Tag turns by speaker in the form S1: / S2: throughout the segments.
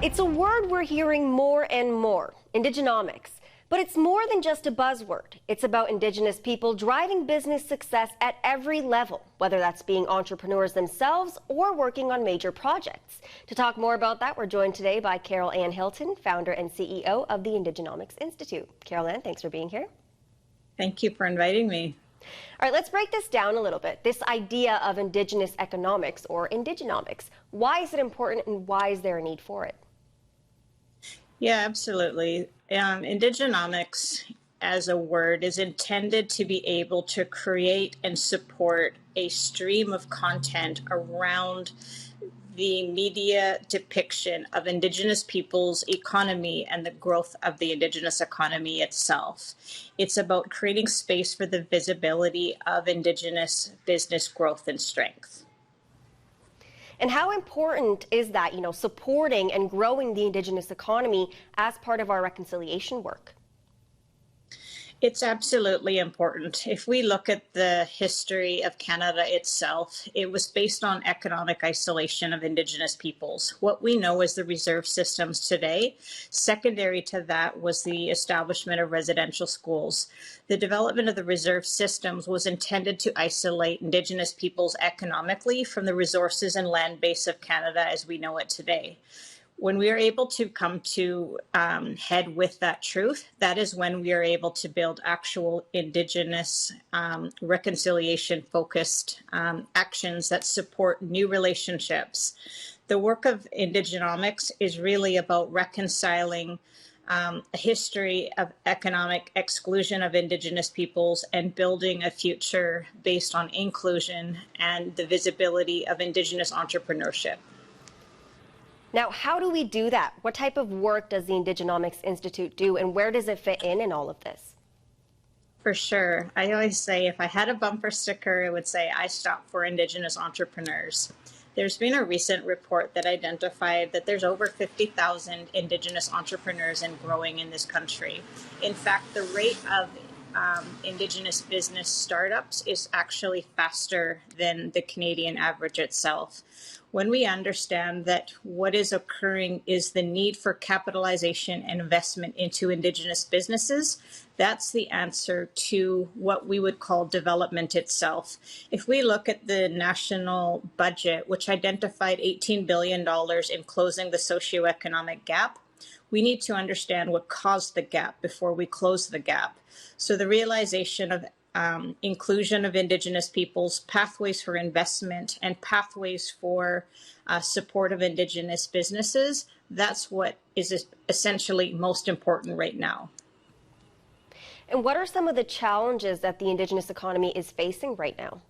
S1: It's a word we're hearing more and more, Indigenomics. But it's more than just a buzzword. It's about Indigenous people driving business success at every level, whether that's being entrepreneurs themselves or working on major projects. To talk more about that, we're joined today by Carol Anne Hilton, founder and CEO of the Indigenomics Institute. Carol Anne, thanks for being here.
S2: Thank you for inviting me.
S1: All right, let's break this down a little bit. This idea of Indigenous economics or Indigenomics. Why is it important and why is there a need for it?
S2: Yeah, absolutely. Indigenomics as a word is intended to be able to create and support a stream of content around the media depiction of Indigenous people's economy and the growth of the Indigenous economy itself. It's about creating space for the visibility of Indigenous business growth and strength.
S1: And how important is that, supporting and growing the Indigenous economy as part of our reconciliation work?
S2: It's absolutely important. If we look at the history of Canada itself, it was based on economic isolation of Indigenous peoples. What we know is the reserve systems today. Secondary to that was the establishment of residential schools. The development of the reserve systems was intended to isolate Indigenous peoples economically from the resources and land base of Canada as we know it today. When we are able to come to head with that truth, that is when we are able to build actual Indigenous reconciliation-focused actions that support new relationships. The work of Indigenomics is really about reconciling a history of economic exclusion of Indigenous peoples and building a future based on inclusion and the visibility of Indigenous entrepreneurship.
S1: Now, how do we do that? What type of work does the Indigenomics Institute do, and where does it fit in all of this?
S2: For sure. I always say if I had a bumper sticker, it would say, I stop for Indigenous entrepreneurs. There's been a recent report that identified that there's over 50,000 Indigenous entrepreneurs and growing in this country. In fact, the rate of Indigenous business startups is actually faster than the Canadian average itself. When we understand that what is occurring is the need for capitalization and investment into Indigenous businesses, that's the answer to what we would call development itself. If we look at the national budget, which identified $18 billion in closing the socioeconomic gap, we need to understand what caused the gap before we close the gap. So the realization of inclusion of Indigenous peoples, pathways for investment, and pathways for support of Indigenous businesses, that's what is essentially most important right now.
S1: And what are some of the challenges that the Indigenous economy is facing right now?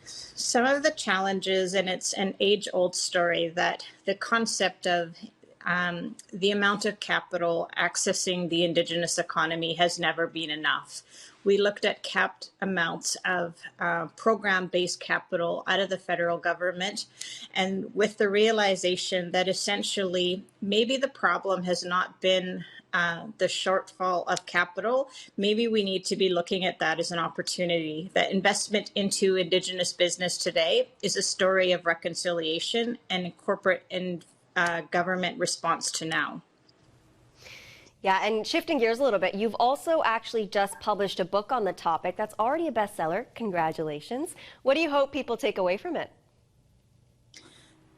S2: Some of the challenges, and it's an age-old story, that the concept of the amount of capital accessing the Indigenous economy has never been enough. We looked at capped amounts of program-based capital out of the federal government, and with the realization that essentially maybe the problem has not been the shortfall of capital, maybe we need to be looking at that as an opportunity. That investment into Indigenous business today is a story of reconciliation and corporate and government response to now.
S1: Yeah, and shifting gears a little bit, you've also actually just published a book on the topic that's already a bestseller. Congratulations. What do you hope people take away from it?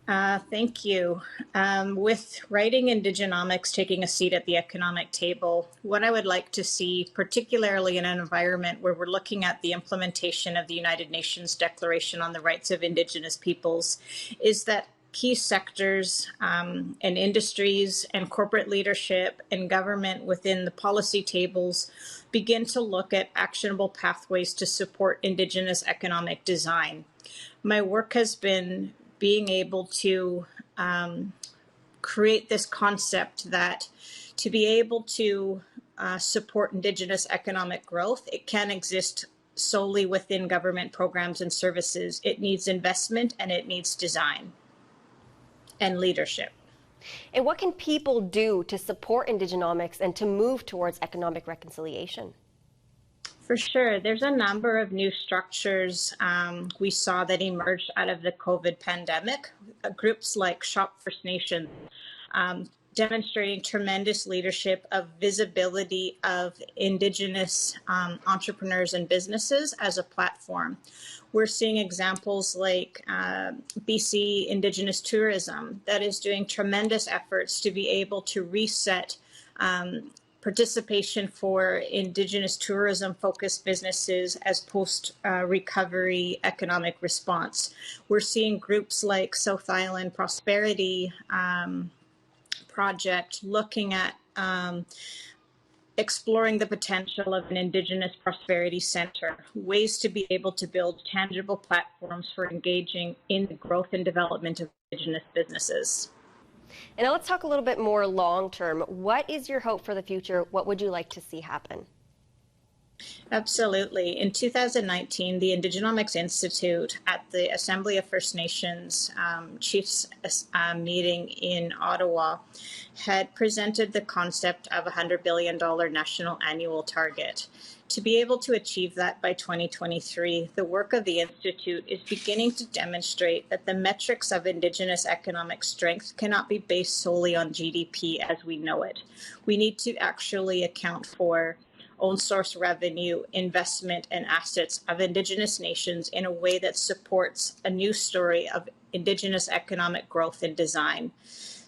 S2: Thank you. With writing Indigenomics, taking a seat at the economic table, what I would like to see, particularly in an environment where we're looking at the implementation of the United Nations Declaration on the Rights of Indigenous Peoples, is that key sectors and industries and corporate leadership and government within the policy tables begin to look at actionable pathways to support Indigenous economic design. My work has been being able to create this concept that to be able to support Indigenous economic growth, it can exist solely within government programs and services. It needs investment and it needs design and leadership.
S1: And what can people do to support Indigenomics and to move towards economic reconciliation?
S2: For sure. There's a number of new structures we saw that emerged out of the COVID pandemic. Groups like Shop First Nations demonstrating tremendous leadership of visibility of Indigenous entrepreneurs and businesses as a platform. We're seeing examples like BC Indigenous Tourism that is doing tremendous efforts to be able to reset participation for Indigenous tourism-focused businesses as post-recovery economic response. We're seeing groups like South Island Prosperity Project looking at exploring the potential of an Indigenous Prosperity Center, ways to be able to build tangible platforms for engaging in the growth and development of Indigenous businesses.
S1: And now let's talk a little bit more long term. What is your hope for the future? What would you like to see happen?
S2: Absolutely. In 2019, the Indigenomics Institute at the Assembly of First Nations Chiefs meeting in Ottawa had presented the concept of a $100 billion national annual target. To be able to achieve that by 2023, the work of the Institute is beginning to demonstrate that the metrics of Indigenous economic strength cannot be based solely on GDP as we know it. We need to actually account for own source revenue, investment, and assets of Indigenous nations in a way that supports a new story of Indigenous economic growth and design.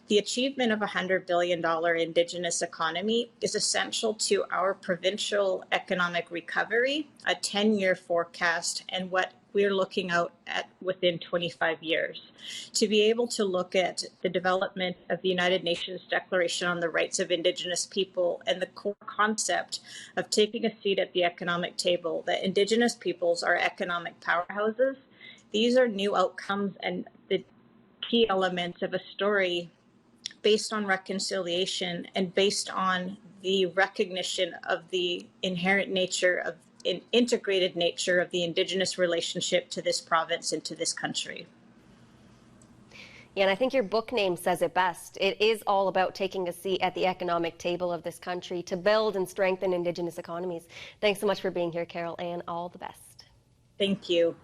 S2: The achievement of a $100 billion Indigenous economy is essential to our provincial economic recovery, a 10-year forecast, and what we're looking out at within 25 years. To be able to look at the development of the United Nations Declaration on the Rights of Indigenous People and the core concept of taking a seat at the economic table, that Indigenous peoples are economic powerhouses, these are new outcomes and the key elements of a story based on reconciliation and based on the recognition of the inherent nature of an integrated nature of the Indigenous relationship to this province and to this country.
S1: Yeah, and I think your book name says it best. It is all about taking a seat at the economic table of this country to build and strengthen Indigenous economies. Thanks so much for being here, Carol Anne. All the best.
S2: Thank you.